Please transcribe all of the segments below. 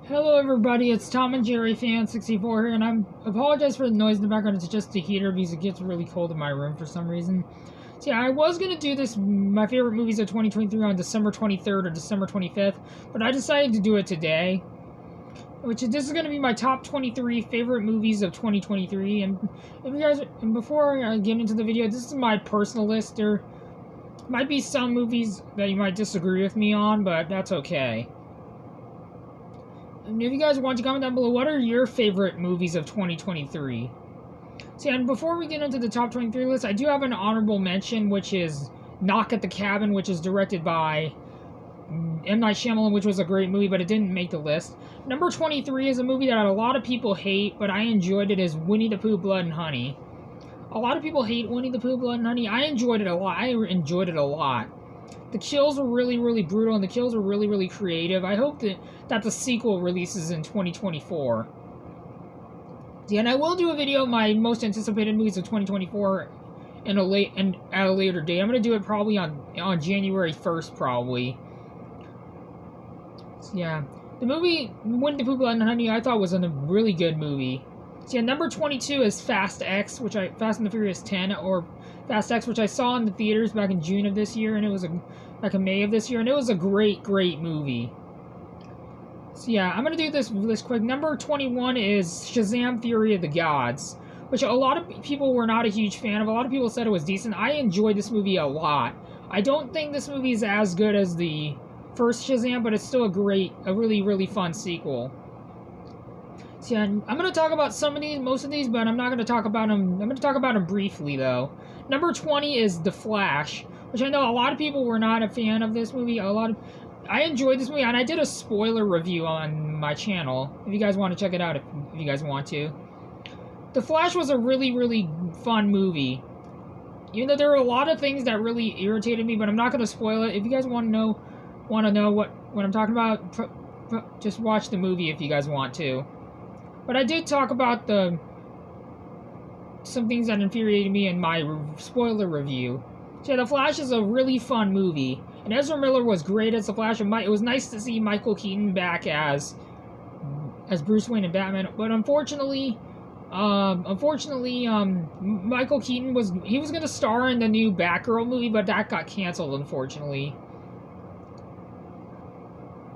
Hello everybody, it's Tom and Jerry Fan 64 here, and I apologize for the noise in the background. It's just the heater because it gets really cold in my room for some reason. So yeah, I was gonna do this my favorite movies of 2023 on December 23rd or December 25th, but I decided to do it today. This is gonna be my top 23 favorite movies of 2023. And before I get into the video, this is my personal list. There might be some movies that you might disagree with me on, but that's okay. And if you guys want to comment down below, what are your favorite movies of 2023? See, and before we get into the top 23 list, I do have an honorable mention, which is Knock at the Cabin, which is directed by M. Night Shyamalan, which was a great movie, but it didn't make the list. Number 23 is a movie that a lot of people hate, but I enjoyed it, is Winnie the Pooh, Blood and Honey. A lot of people hate Winnie the Pooh, Blood and Honey. I enjoyed it a lot. The kills were really, really brutal, and the kills were really, really creative. I hope that the sequel releases in 2024. Yeah, and I will do a video of my most anticipated movies of 2024 at a later date. I'm gonna do it probably on January 1st, probably. So, yeah, the movie Winnie the Pooh, Blood and Honey I thought was a really good movie. So yeah, number 22 is Fast and the Furious 10, or Fast X, which I saw in the theaters back in June of this year, and it was like in May of this year, and it was a great, great movie. So yeah, I'm gonna do this quick. Number 21 is Shazam! Fury of the Gods, which a lot of people were not a huge fan of. A lot of people said it was decent. I enjoyed this movie a lot. I don't think this movie is as good as the first Shazam, but it's still a really, really fun sequel. So yeah, I'm going to talk about most of these, but I'm not going to talk about them. I'm going to talk about them briefly, though. Number 20 is The Flash, which I know a lot of people were not a fan of this movie. I enjoyed this movie, and I did a spoiler review on my channel, if you guys want to check it out, if you guys want to. The Flash was a really, really fun movie. Even though there were a lot of things that really irritated me, but I'm not going to spoil it. If you guys want to know what I'm talking about, just watch the movie if you guys want to. But I did talk about some things that infuriated me in my spoiler review. So yeah, The Flash is a really fun movie, and Ezra Miller was great as The Flash. It was nice to see Michael Keaton back as Bruce Wayne and Batman. But unfortunately, Michael Keaton was going to star in the new Batgirl movie, but that got canceled, unfortunately.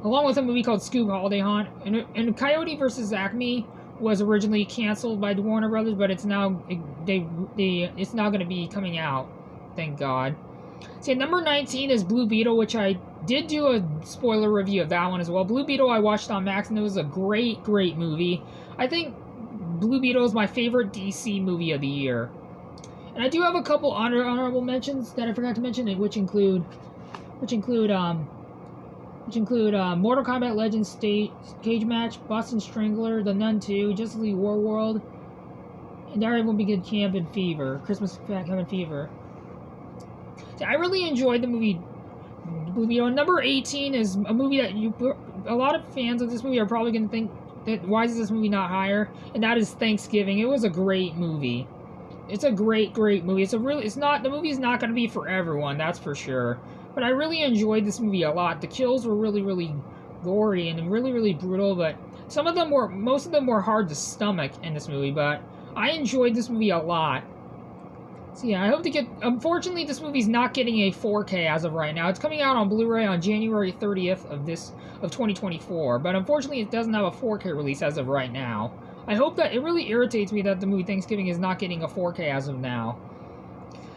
Along with a movie called Scoob Holiday Haunt, and Coyote vs. Acme was originally canceled by the Warner Brothers, but it's now it's now going to be coming out. Thank God. See, number 19 is Blue Beetle, which I did do a spoiler review of that one as well. Blue Beetle I watched on Max, and it was a great, great movie. I think Blue Beetle is my favorite DC movie of the year. And I do have a couple honorable mentions that I forgot to mention, which include Mortal Kombat Legends Cage Match, Boston Strangler, The Nun 2, Justice League Warworld, and Daredevil Begin Camp and Fever, Christmas Camp and Fever. So I really enjoyed the movie Blue Beetle. Number 18 is a movie that a lot of fans of this movie are probably going to think that why is this movie not higher? And that is Thanksgiving. It was a great movie. It's a great, great movie. The movie's not going to be for everyone, that's for sure. But I really enjoyed this movie a lot. The kills were really, really gory and really, really brutal, but most of them were hard to stomach in this movie, but I enjoyed this movie a lot. So yeah, unfortunately this movie's not getting a 4K as of right now. It's coming out on Blu-ray on January 30th of 2024, but unfortunately it doesn't have a 4K release as of right now. I hope that it really irritates me that the movie Thanksgiving is not getting a 4K as of now.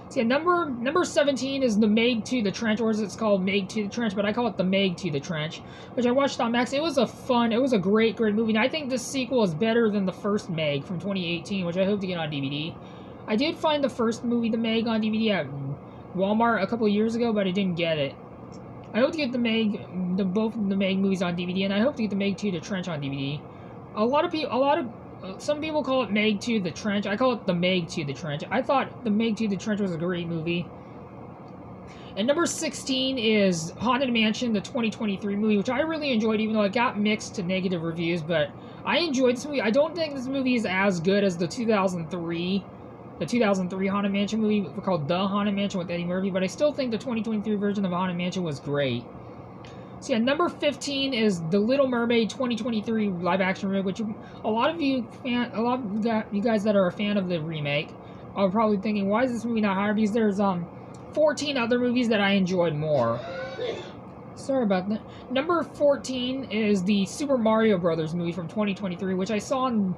So yeah, number 17 is The Meg to the Trench, or as it's called, Meg to the Trench, but I call it The Meg to the Trench, which I watched on Max. It was a great, great movie, and I think this sequel is better than the first Meg from 2018, which I hope to get on DVD. I did find the first movie, The Meg, on DVD at Walmart a couple of years ago, but I didn't get it. I hope to get both of the Meg movies on DVD, and I hope to get The Meg to the Trench on DVD. Some people call it Meg to the Trench. I call it The Meg to the Trench. I thought The Meg to the Trench was a great movie. And number 16 is Haunted Mansion, the 2023 movie, which I really enjoyed, even though it got mixed to negative reviews, but I enjoyed this movie. I don't think this movie is as good as the 2003 Haunted Mansion movie called The Haunted Mansion with Eddie Murphy, but I still think the 2023 version of Haunted Mansion was great. So yeah, number 15 is The Little Mermaid 2023 live-action remake, which a lot of you guys that are a fan of the remake are probably thinking, why is this movie not higher? Because there's 14 other movies that I enjoyed more. Sorry about that. Number 14 is the Super Mario Brothers movie from 2023, which I saw in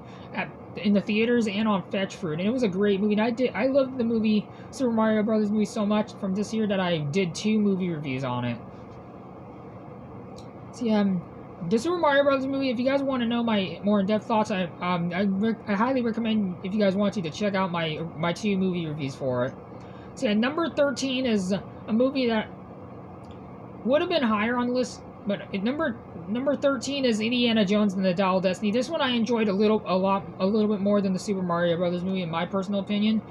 the theaters and on Fetch Fruit, and it was a great movie. And I loved the movie Super Mario Brothers movie so much from this year that I did 2 movie reviews on it. See, the Super Mario Brothers movie, if you guys want to know my more in-depth thoughts, I highly recommend, if you guys want to check out my 2 movie reviews for it. See, number 13 is a movie that would have been higher on the list, but number 13 is Indiana Jones and the Dial of Destiny. This one I enjoyed a little bit more than the Super Mario Brothers movie, in my personal opinion.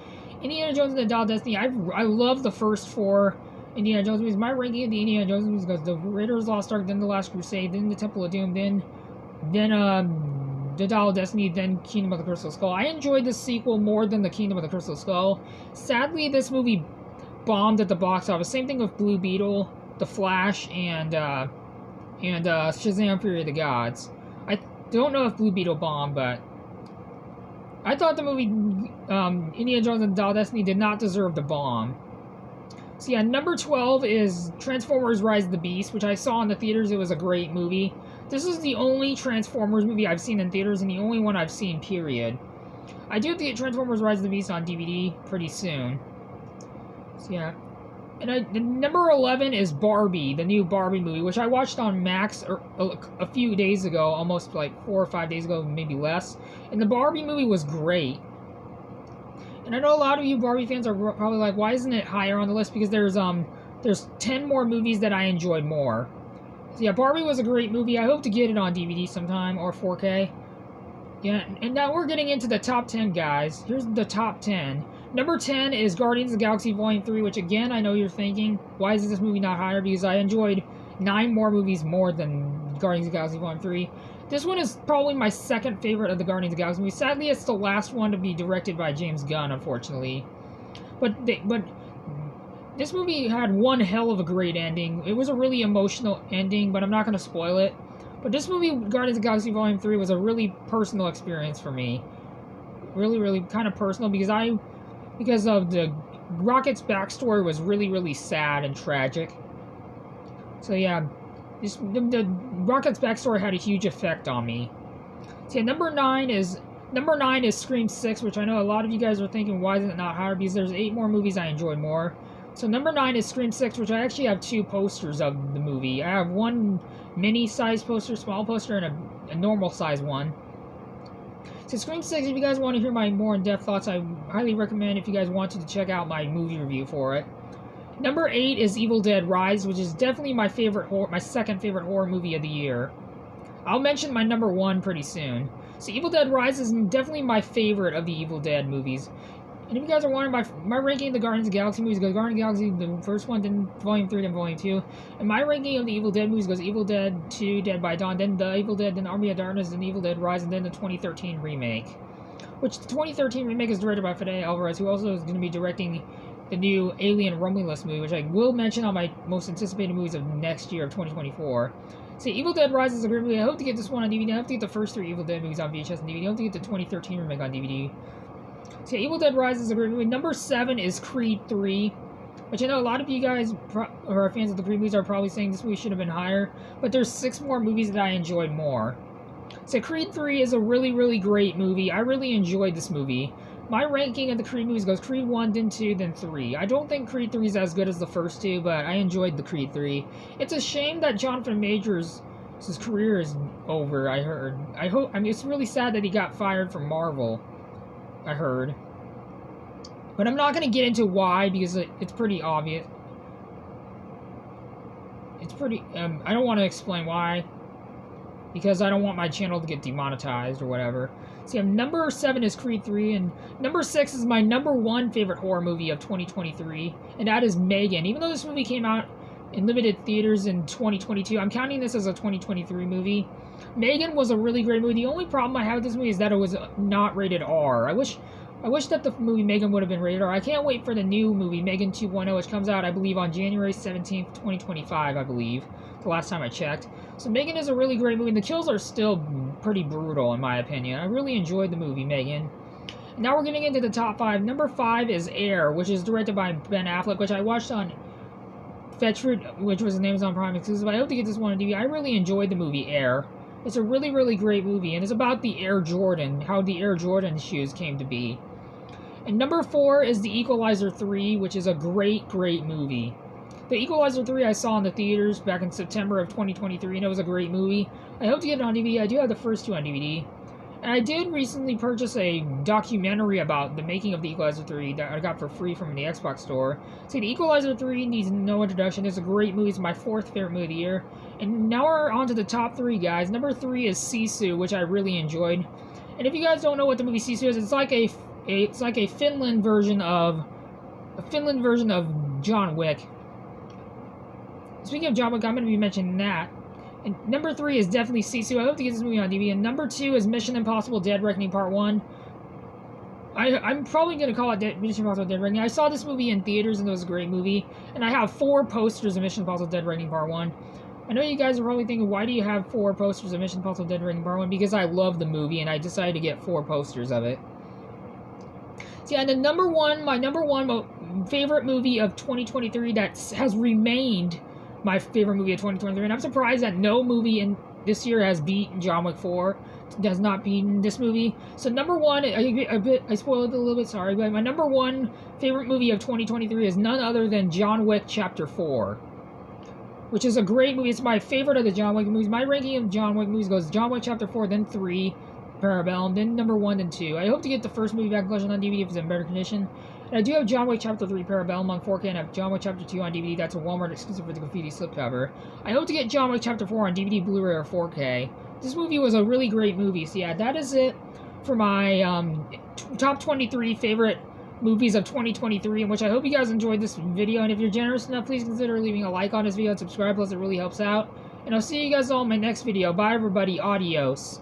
Indiana Jones and the Dial of Destiny, I love the first 4 Indiana Jones movies. My ranking of the Indiana Jones movies goes the Raiders of the Lost Ark, then the Last Crusade, then the Temple of Doom, then the Dial of Destiny, then Kingdom of the Crystal Skull. I enjoyed the sequel more than the Kingdom of the Crystal Skull. Sadly, this movie bombed at the box office. Same thing with Blue Beetle, The Flash, and Shazam! Fury of the Gods. I don't know if Blue Beetle bombed, but I thought the movie Indiana Jones and the Dial of Destiny did not deserve the bomb. So yeah, number 12 is Transformers Rise of the Beast, which I saw in the theaters. It was a great movie. This is the only Transformers movie I've seen in theaters, and the only one I've seen, period. I do have to get Transformers Rise of the Beast on DVD pretty soon. So yeah. And number 11 is Barbie, the new Barbie movie, which I watched on Max a few days ago, almost like 4 or 5 days ago, maybe less. And the Barbie movie was great. And I know a lot of you Barbie fans are probably like, why isn't it higher on the list? Because there's 10 more movies that I enjoyed more. So yeah, Barbie was a great movie. I hope to get it on DVD sometime, or 4K. Yeah, and now we're getting into the top 10, guys. Here's the top 10. Number 10 is Guardians of the Galaxy Volume 3, which again, I know you're thinking, why is this movie not higher? Because I enjoyed 9 more movies more than Guardians of the Galaxy Volume 3. This one is probably my second favorite of the Guardians of the Galaxy movies. Sadly, it's the last one to be directed by James Gunn, unfortunately. But this movie had one hell of a great ending. It was a really emotional ending, but I'm not going to spoil it. But this movie, Guardians of the Galaxy Volume 3, was a really personal experience for me. Really, really kind of personal, because of the Rocket's backstory was really, really sad and tragic. So yeah, the Rocket's backstory had a huge effect on me. So yeah, number 9 is Scream 6, which I know a lot of you guys are thinking, why is it not higher? Because there's 8 more movies I enjoyed more. So number 9 is Scream 6, which I actually have 2 posters of the movie. I have one mini-size poster, small poster, and a normal-size one. So Scream 6, if you guys want to hear my more in-depth thoughts, I highly recommend, if you guys want to check out my movie review for it. Number 8 is Evil Dead Rise, which is definitely my second favorite horror movie of the year. I'll mention my number 1 pretty soon. So Evil Dead Rise is definitely my favorite of the Evil Dead movies. And if you guys are wondering, my ranking of the Guardians of the Galaxy movies goes Guardians of the Galaxy, the first one, then Volume 3, then Volume 2. And my ranking of the Evil Dead movies goes Evil Dead 2, Dead by Dawn, then the Evil Dead, then Army of Darkness, then Evil Dead Rise, and then the 2013 remake. Which the 2013 remake is directed by Fede Alvarez, who also is going to be directing the new Alien Romulus movie, which I will mention on my most anticipated movies of next year, of 2024. So Evil Dead Rise is a great movie. I hope to get this one on DVD. I hope to get the first 3 Evil Dead movies on VHS and DVD. I hope to get the 2013 remake on DVD. So yeah, Evil Dead Rise is a great movie. Number 7 is Creed 3, which I know a lot of you guys who are fans of the Creed movies are probably saying this movie should have been higher, but there's 6 more movies that I enjoyed more. So Creed 3 is a really, really great movie. I really enjoyed this movie. My ranking of the Creed movies goes Creed 1, then 2, then 3. I don't think Creed 3 is as good as the first 2, but I enjoyed the Creed 3. It's a shame that Jonathan Majors' career is over, I heard. I mean, it's really sad that he got fired from Marvel, I heard. But I'm not going to get into why, because it's pretty obvious. It's pretty... I don't want to explain why, because I don't want my channel to get demonetized or whatever. So yeah, number 7 is Creed 3, and number 6 is my number 1 favorite horror movie of 2023, and that is Megan. Even though this movie came out in limited theaters in 2022, I'm counting this as a 2023 movie. Megan was a really great movie. The only problem I have with this movie is that it was not rated R. I wish that the movie Megan would have been rated R. I can't wait for the new movie, Megan 2.0, which comes out, I believe, on January 17th, 2025, I believe. the last time I checked. So Megan is a really great movie, and the kills are still pretty brutal, in my opinion. I really enjoyed the movie, Megan. Now we're getting into the top 5. Number 5 is Air, which is directed by Ben Affleck, which I watched on Fetchford, which was an Amazon Prime exclusive. I hope to get this one on DVD. I really enjoyed the movie Air. It's a really, really great movie, and it's about the Air Jordan, how the Air Jordan shoes came to be. And number 4 is The Equalizer 3, which is a great, great movie. The Equalizer 3 I saw in the theaters back in September of 2023, and it was a great movie. I hope to get it on DVD. I do have the first 2 on DVD. And I did recently purchase a documentary about the making of The Equalizer 3 that I got for free from the Xbox store. So The Equalizer 3 needs no introduction. It's a great movie. It's my 4th favorite movie of the year. And now we're on to the top 3, guys. Number 3 is Sisu, which I really enjoyed. And if you guys don't know what the movie Sisu is, it's like a Finland version of John Wick. Speaking of John Wick, I'm going to be mentioning that. And number 3 is definitely Sisu. I hope to get this movie on DVD. And number 2 is Mission Impossible Dead Reckoning Part 1. I'm probably going to call it Mission Impossible Dead Reckoning. I saw this movie in theaters, and it was a great movie. And I have 4 posters of Mission Impossible Dead Reckoning Part 1. I know you guys are probably thinking, why do you have 4 posters of Mission Impossible Dead Reckoning Part 1? Because I love the movie, and I decided to get 4 posters of it. So yeah, and then my number one favorite movie of 2023 that has remained my favorite movie of 2023, and I'm surprised that no movie in this year has beaten John Wick 4, has not beaten this movie. So number 1, I spoiled it a little bit, sorry, but my number 1 favorite movie of 2023 is none other than John Wick Chapter 4, which is a great movie. It's my favorite of the John Wick movies. My ranking of John Wick movies goes John Wick Chapter 4, then 3, Parabellum, then number 1, then 2. I hope to get the first movie back in collection on DVD if it's in better condition. And I do have John Wick Chapter 3 Parabellum on 4K, and I have John Wick Chapter 2 on DVD. That's a Walmart exclusive for the graffiti slipcover. I hope to get John Wick Chapter 4 on DVD, Blu-ray, or 4K. This movie was a really great movie. So yeah, that is it for my top 23 favorite movies of 2023, in which I hope you guys enjoyed this video. And if you're generous enough, please consider leaving a like on this video and subscribe, plus it really helps out. And I'll see you guys all in my next video. Bye, everybody. Adios.